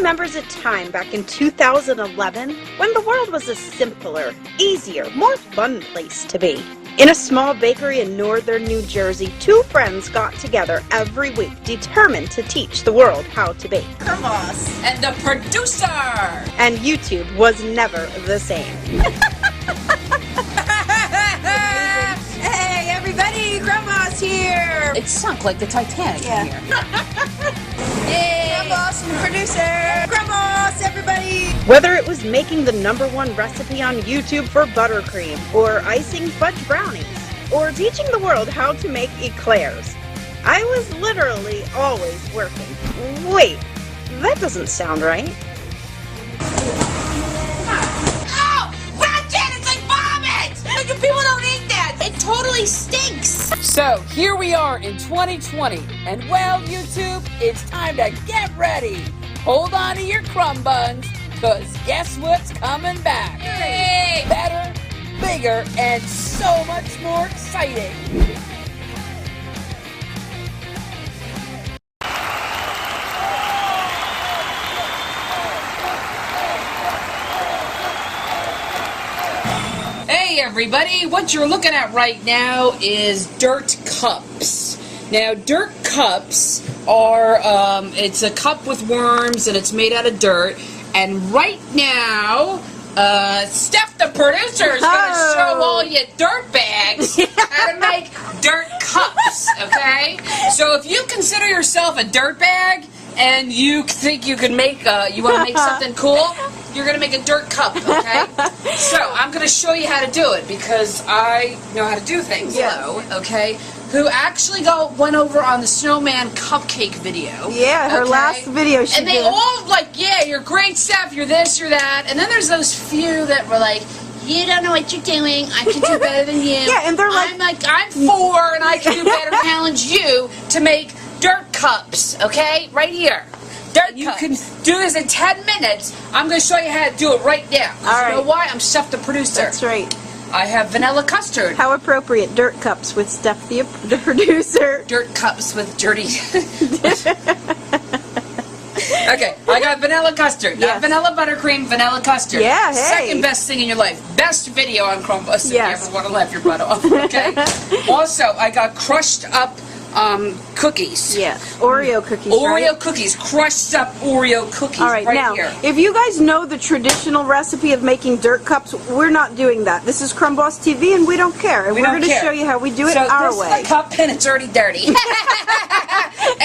remembers a time back in 2011 when the world was a simpler, easier, more fun place to be. In a small bakery in northern New Jersey, two friends got together every week, determined to teach the world how to bake. Crumb Boss and the producer! And YouTube was never the same. Hey everybody, Crumb Boss here! It sunk like the Titanic in here. Hey, Crumb Boss and the producer! Crumb Boss, everybody! Whether it was making the #1 recipe on YouTube for buttercream, or icing fudge brownies, or teaching the world how to make eclairs, I was literally always working. Wait, that doesn't sound right. Oh! Gretchen, it's like vomit! Like, people don't eat that! It totally stinks! So, here we are in 2020, and well, YouTube, it's time to get ready. Hold on to your crumb buns, because guess what's coming back? Yay! Better, bigger, and so much more exciting. Hey everybody, what you're looking at right now is dirt cups. Now dirt cups are, it's a cup with worms and it's made out of dirt. And right now, Steph the producer is going to show all you dirt bags how to make dirt cups, okay? So if you consider yourself a dirt bag and you think you can make, you want to make something cool, you're going to make a dirt cup, okay? So I'm going to show you how to do it because I know how to do things, okay? Who actually went over on the snowman cupcake video. Yeah, her last video she did. And they all like, yeah, you're great, Steph, you're this, you're that. And then there's those few that were like, you don't know what you're doing, I can do better than you. Yeah, and they're like, I'm 4 and I can do better. Challenge you to make dirt cups, okay? Right here. You can do this in 10 minutes. I'm going to show you how to do it right now. All right. You know why? I'm Steph the producer. That's right. I have vanilla custard. How appropriate, dirt cups with Steph the producer. Dirt cups with dirty... Okay, I got vanilla custard. Not vanilla buttercream, vanilla custard. Yeah, hey. Second best thing in your life. Best video on Crumb Boss if you ever want to laugh your butt off, okay? Also, I got crushed up cookies. Yeah, Oreo cookies, Oreo cookies, crushed up Oreo cookies. All right, now, here. if you guys know the traditional recipe of making dirt cups, we're not doing that. This is Crumb Boss TV, and we don't care. And we're going to show you how we do it our way. So this is a cup, and it's already dirty.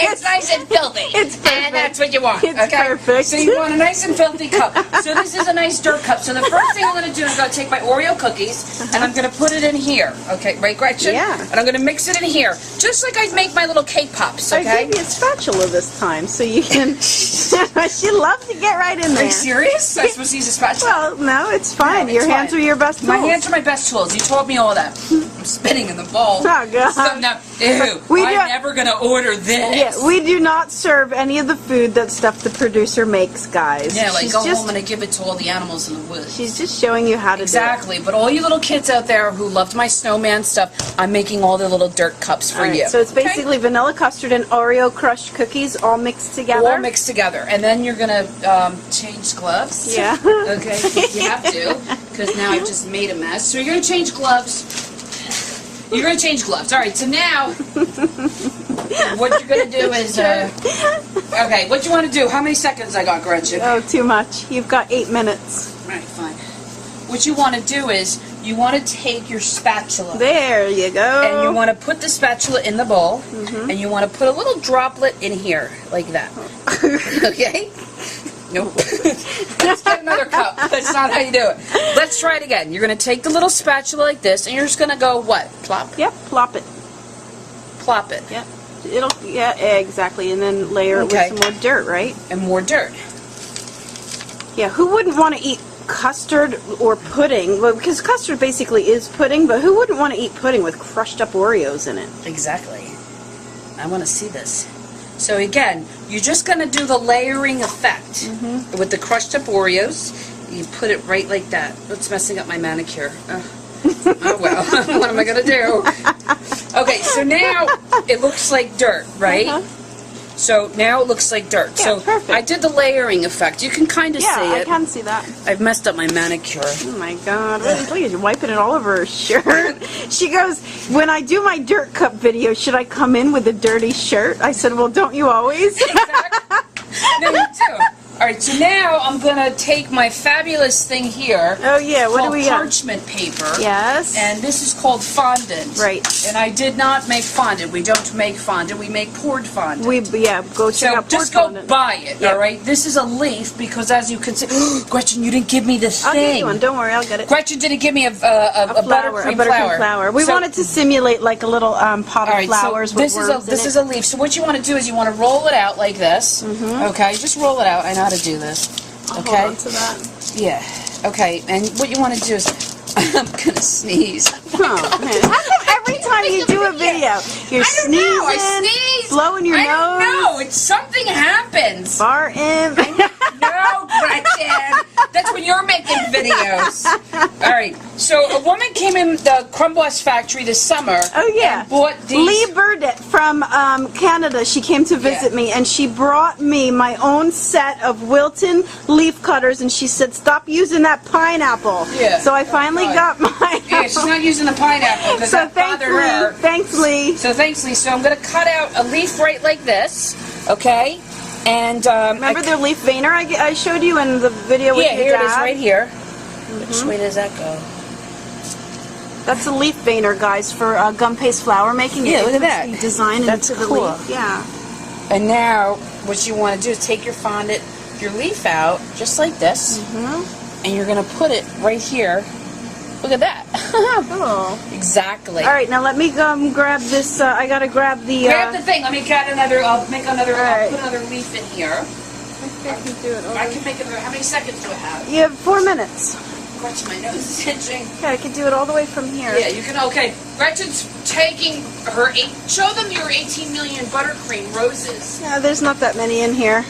It's nice and filthy. It's perfect. And that's what you want, It's perfect. So you want a nice and filthy cup. So this is a nice dirt cup. So the first thing I'm going to do is I'm going to take my Oreo cookies, and I'm going to put it in here. Okay, right, Gretchen? Yeah. And I'm going to mix it in here, just like I make my little cake pops, okay? I gave you a spatula this time, so you can... She loves to get right in there. Are you serious? I'm supposed to use a spatula? Well, no, it's fine. No, your hands are your best tools. My hands are my best tools. You told me all that. I'm spitting in the bowl. Oh, God. So now, ew, I'm never going to order this. Yeah, we do not serve any of the food that Steph the producer makes, guys. Yeah, like She's go just, home and I give it to all the animals in the woods. She's just showing you how to Exactly, do it. but all you little kids out there who loved my snowman stuff, I'm making all the little dirt cups for you. So it's basically vanilla custard and Oreo crushed cookies all mixed together. All mixed together. And then you're going to change gloves. Yeah. Okay, you have to, because now I've just made a mess. So you're going to change gloves. You're going to change gloves. All right, so now what you're going to do is, okay, what you want to do? How many seconds I got, Gretchen? Oh, too much. You've got 8 minutes. All right, fine. What you want to do is, you want to take your spatula. There you go. And you want to put the spatula in the bowl, and you want to put a little droplet in here, like that. Okay? Nope. Let's get another cup. That's not how you do it. Let's try it again. You're going to take the little spatula like this, and you're just going to go, what? Plop? Yep, plop it. Plop it. Yep. Yeah, exactly. And then layer it with some more dirt, right? And more dirt. Yeah, who wouldn't want to eat custard or pudding? Well, because custard basically is pudding, but who wouldn't want to eat pudding with crushed up Oreos in it? Exactly. I want to see this. So again, you're just going to do the layering effect with the crushed up Oreos. You put it right like that. It's messing up my manicure. Oh well, what am I going to do? Okay, so now it looks like dirt, right? So now it looks like dirt. Yeah, so perfect. I did the layering effect. You can kind of see Yeah, I it. can see that. I've messed up my manicure. Oh my God, look at you wiping it all over her shirt. She goes, when I do my dirt cup video, should I come in with a dirty shirt? I said, well, don't you always? Exactly. No, you do. All right, so now I'm going to take my fabulous thing here. Oh yeah, what do called we got? parchment paper. Yes. And this is called fondant. Right. And I did not make fondant. We don't make fondant. We make poured fondant. Go check So out just poured go fondant. buy it, Yeah. all right? This is a leaf because, as you can see, Gretchen, you didn't give me the thing. I'll get you one. Don't worry, I'll get it. Gretchen didn't give me a buttercream flower. We So- wanted to simulate like a little pot all of right, flowers so with this worms this in is it. a leaf. So what you want to do is you want to roll it out like this. Okay, just roll it out. I know how to do this. I'll Okay. hold on to that. Yeah. Okay. And what you want to do is, I'm gonna sneeze. Oh, man. How come every time you do a video, you're I don't sneezing, know. I sneeze. blowing your I nose, don't know. It's something happens. farting? No, Gretchen. That's when you're making videos. All right. So a woman came in the Crumb Boss factory this summer. Oh yeah, And bought these. Lee Burdett from Canada. She came to visit Yeah. me, and she brought me my own set of Wilton leaf cutters. And she said, "Stop using that pineapple." Yeah. So I finally Right. got mine. Yeah, she's not using the pineapple because So that thanks, bothered her. Lee. Thanks, Lee. So thanks, Lee. So I'm gonna cut out a leaf right like this. Okay. And Remember the leaf veiner I showed you in the video with yeah, your here dad? it is, right here. Which way does that go? That's a leaf veiner, guys, for gum paste flower making. Yeah, It look at puts that. the design That's into the cool. leaf. Yeah. And now, what you want to do is take your fondant, your leaf out, just like this, and you're going to put it right here. Look at that. Cool. Exactly. All right, now let me grab this. I gotta grab the. Grab the thing. Let me get another. I'll make another. right. I'll put another leaf in here. I can do it. I can make another. How many seconds do I have? You have 4 minutes. Gretchen, my nose is itching. Okay, I can do it all the way from here. Yeah, you can. Okay, Gretchen's taking her Show them your 18 million buttercream roses. Yeah, there's not that many in here.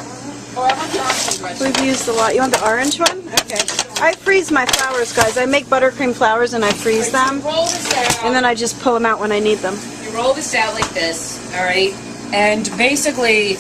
Oh, I want the orange one, Gretchen. We've used a lot. You want the orange one? Okay. I freeze my flowers, guys. I make buttercream flowers and I freeze them, Roll this out. and then I just pull them out when I need them. You roll this out like this, all right? And basically,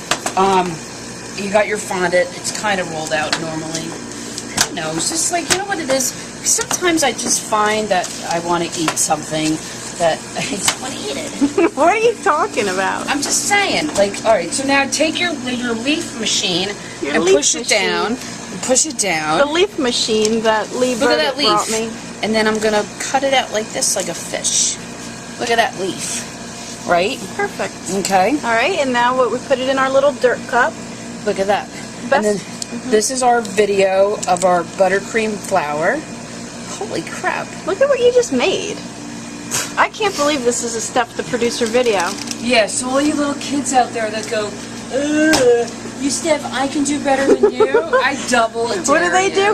you got your fondant. It's kind of rolled out normally. I don't know. It's just like, you know what it is? Sometimes I just find that I want to eat something that I just want to eat it. What are you talking about? I'm just saying. Like, all right. So now take your leaf machine Your and leaf push it machine. down. Push it down. The leaf machine that Lee Look at that Burdett brought leaf. me. And then I'm gonna cut it out like this, like a fish. Look at that leaf. Right? Perfect. Okay. All right, and now we put it in our little dirt cup. Look at that. Best- And then this is our video of our buttercream flour. Holy crap. Look at what you just made. I can't believe this is a Steph the Producer video. Yeah, so all you little kids out there that go, ugh, you Steph, I can do better than you. I double dare What do they do?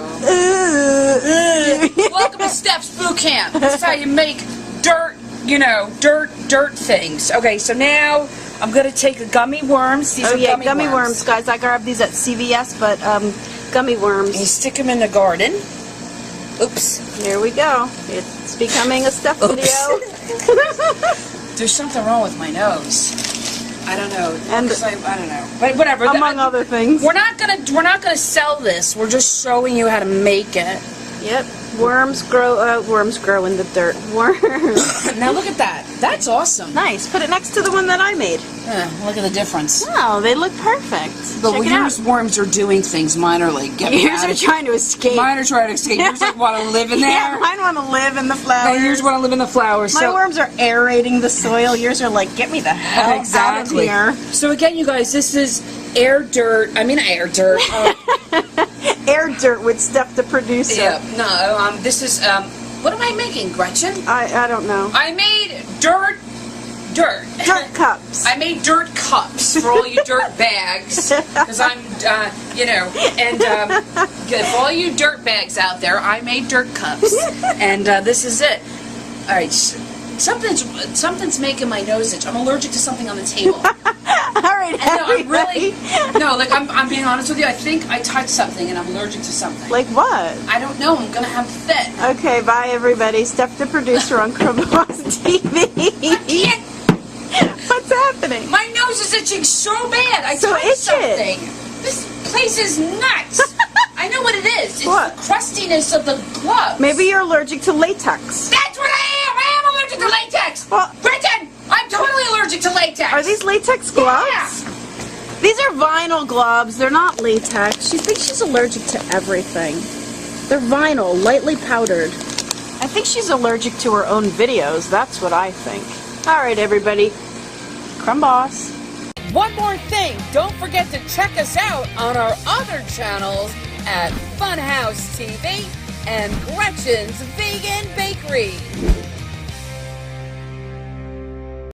Welcome to Steph's Boot Camp. This is how you make dirt, dirt things. Okay, so now I'm going to take the gummy worms. These Oh are yeah, gummy worms, guys. I grabbed these at CVS, but gummy And worms. you stick them in the garden. Oops. Here we go. It's becoming a Steph Oops. video. There's something wrong with my nose. I don't know. And- 'Cause I don't know. But whatever. Among other things. We're not gonna sell this. We're just showing you how to make it. Yep. Worms grow in the dirt. Worms. Now look at that. That's awesome. Nice. Put it next to the one that I made. Look at the difference. Oh, they look perfect. But Check it out. yours worms are doing things. Mine are like getting Yours out are of- trying to escape. Mine are trying to escape. Yours like want to live in there. Yeah, mine want to live in the flowers. And yours want to live in the flowers. My worms are aerating the soil. Yours are like, get me the hell Exactly. out of So again, you guys, this is air dirt. here. Air dirt with Steph the Producer. Yeah. No. This is. What am I making, Gretchen? I don't know. I made dirt. Dirt cups. I made dirt cups for all you dirt bags, because I'm, and for all you dirt bags out there, I made dirt cups, and this is it. All right, something's making my nose itch. I'm allergic to something on the table. All right, I'm really, everybody. I'm being honest with you. I think I touched something, and I'm allergic to something. Like what? I don't know. I'm gonna have to fit. Okay, bye everybody. Steph the Producer on Crumb Boss TV. I can't. What's What's happening? My nose is itching so bad. I So tried itch it. something. This place is nuts. I know what it is. It's What? the crustiness of the gloves. Maybe you're allergic to latex. That's what I am. I am allergic to latex. Well- Gretchen, I'm totally allergic to latex. Are these latex gloves? Yeah. These are vinyl gloves. They're not latex. She thinks she's allergic to everything. They're vinyl, lightly powdered. I think she's allergic to her own videos. That's what I think. All right, everybody. Crumb Boss. One more thing, don't forget to check us out on our other channels at House TV and Gretchen's Vegan Bakery.